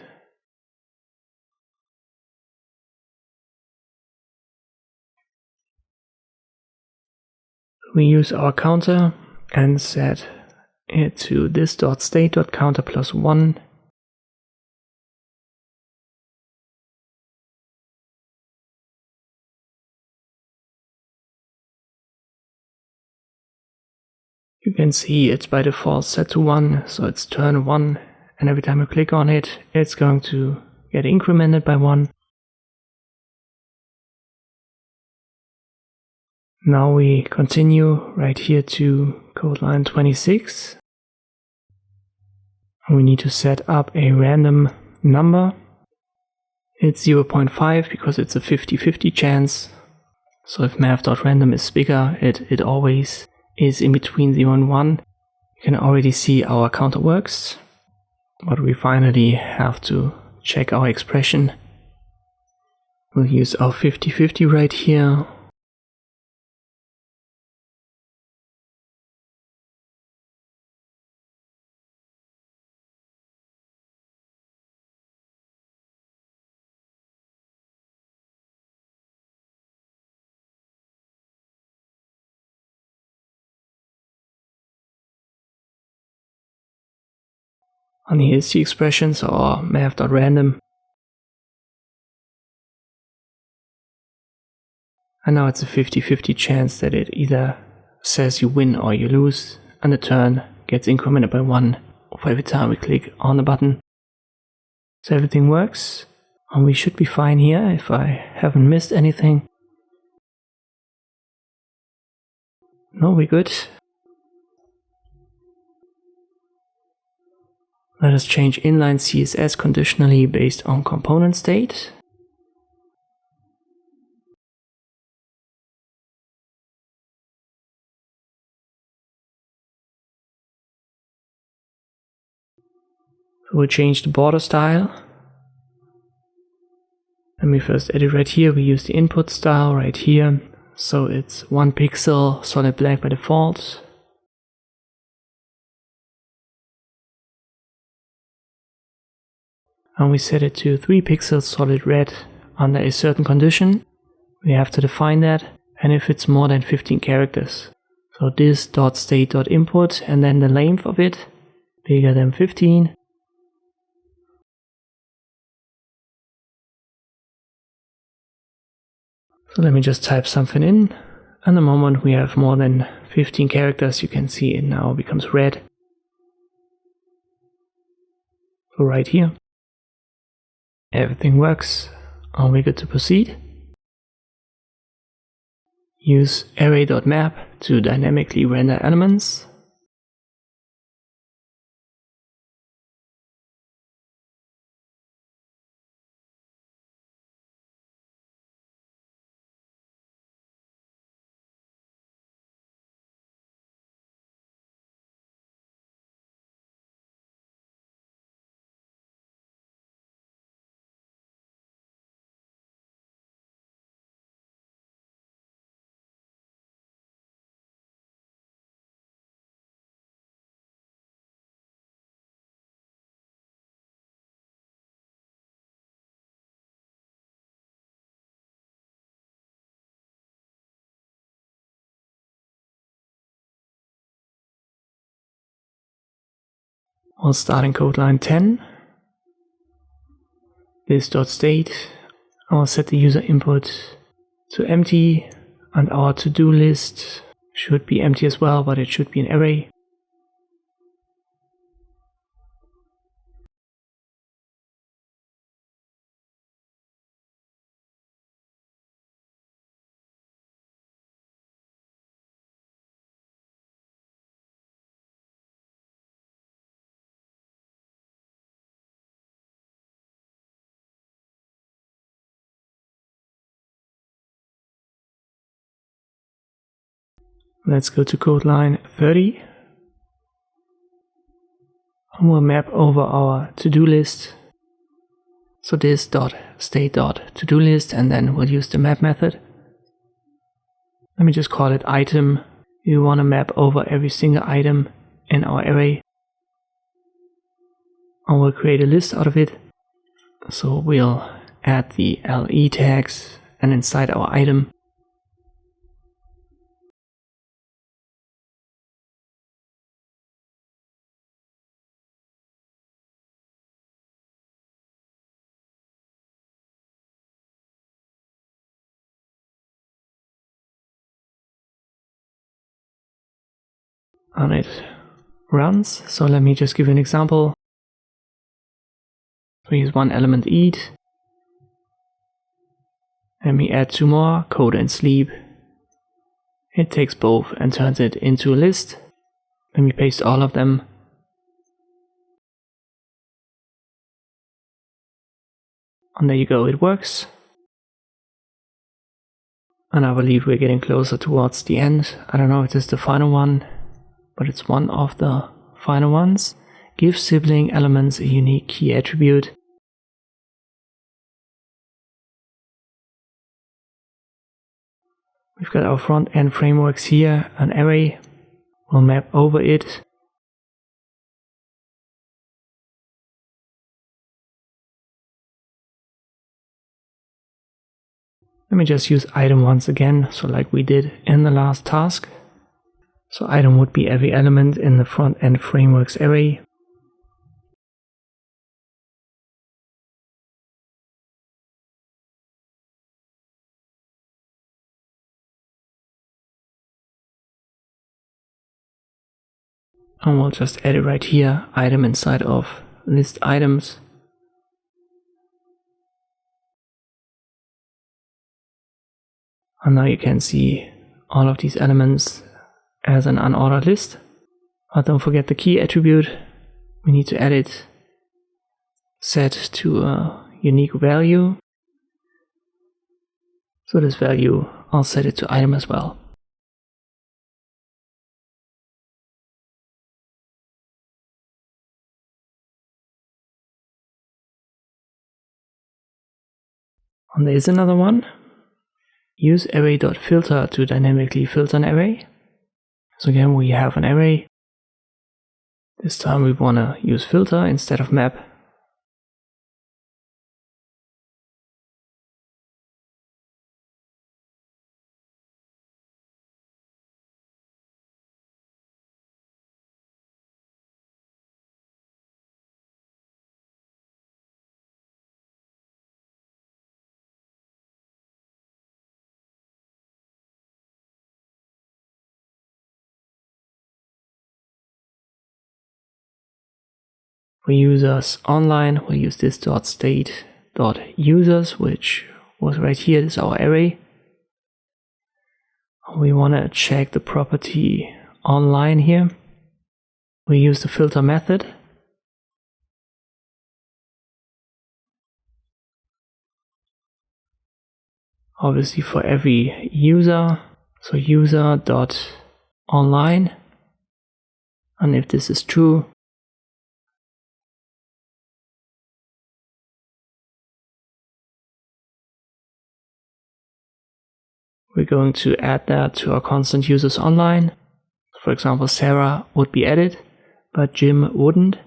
We use our counter and set it to this.state.counter plus 1. You can see it's by default set to 1, so it's turn 1, and every time you click on it, it's going to get incremented by 1. Now we continue right here to code line 26. We need to set up a random number. It's 0.5 because it's a 50-50 chance. So if math.random is bigger, it always is in between 0 and 1. You can already see our counter works. But we finally have to check our expression. We'll use our 50-50 right here. And here's the expression, so our math.random. And now it's a 50-50 chance that it either says you win or you lose, and the turn gets incremented by 1 for every time we click on the button. So everything works, and we should be fine here if I haven't missed anything. No, we're good. Let us change inline CSS conditionally based on component state. We'll change the border style. Let me first edit right here. We use the input style right here. So it's 1 pixel solid black by default. And we set it to 3 pixels solid red under a certain condition. We have to define that, and if it's more than 15 characters. So this.state.input and then the length of it bigger than 15. So let me just type something in, and the moment we have more than 15 characters, you can see it now becomes red. So right here, everything works, and we're good to proceed. Use Array.map to dynamically render elements. We'll start in code line 10. This.state. I'll set the user input to empty, and our to-do list should be empty as well, but it should be an array. Let's go to code line 30. And we'll map over our to-do list. So this.state.to-do list, and then we'll use the map method. Let me just call it item. We want to map over every single item in our array. And we'll create a list out of it. So we'll add the LE tags and inside our item. And it runs. So let me just give you an example. We use one element eat. And we add two more, code and sleep. It takes both and turns it into a list. Then we paste all of them. And there you go, it works. And I believe we're getting closer towards the end. I don't know if this is the final one, but it's one of the final ones. Give sibling elements a unique key attribute. We've got our front-end frameworks here, an array. We'll map over it. Let me just use item once again, so like we did in the last task. So item would be every element in the front-end frameworks array. And we'll just add it right here, item inside of list items. And now you can see all of these elements as an unordered list. But don't forget the key attribute. We need to add it set to a unique value. So this value, I'll set it to item as well. And there is another one. Use Array.filter to dynamically filter an array. So again, we have an array. This time we want to use filter instead of map. For users online, we'll use this.state.users, which was right here. This is our array. We want to check the property online here. We use the filter method. Obviously for every user, so user.online. And if this is true, we're going to add that to our constant users online. For example, Sarah would be added, but Jim wouldn't,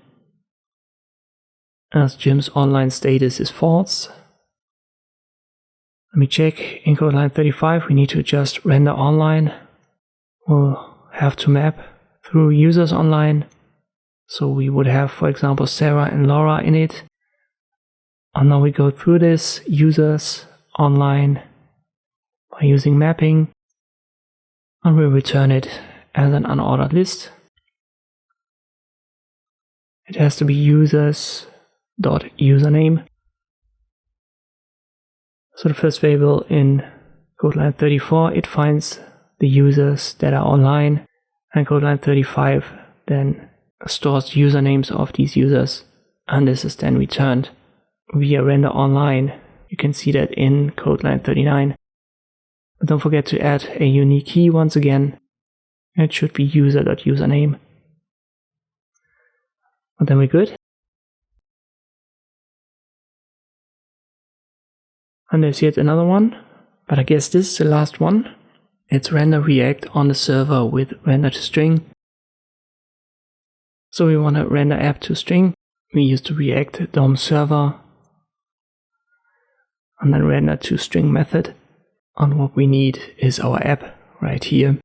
as Jim's online status is false. Let me check. In code line 35, we need to adjust render online. We'll have to map through users online. So we would have, for example, Sarah and Laura in it. And now we go through this users online by using mapping, and we'll return it as an unordered list. It has to be users.username. So the first variable in code line 34, it finds the users that are online, and code line 35 then stores usernames of these users, and this is then returned via render online. You can see that in code line 39. But don't forget to add a unique key once again. It should be user.username. And then we're good. And there's yet another one, but I guess this is the last one. It's render React on the server with renderToString. So we want to render app to string. We use the React DOM server and then renderToString method. And what we need is our app right here.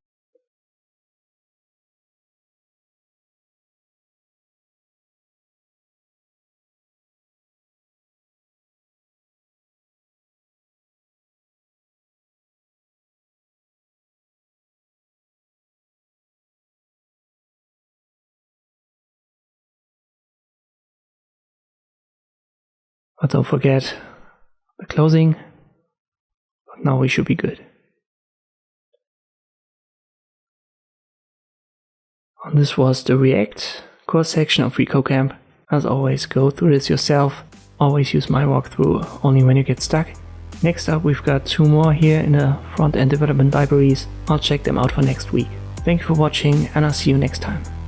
But don't forget the closing. But now we should be good. And this was the React course section of freecodecamp. As always, go through this yourself. Always use my walkthrough only when you get stuck. Next up, we've got 2 more here in the front-end development libraries. I'll check them out for next week. Thank you for watching, and I'll see you next time.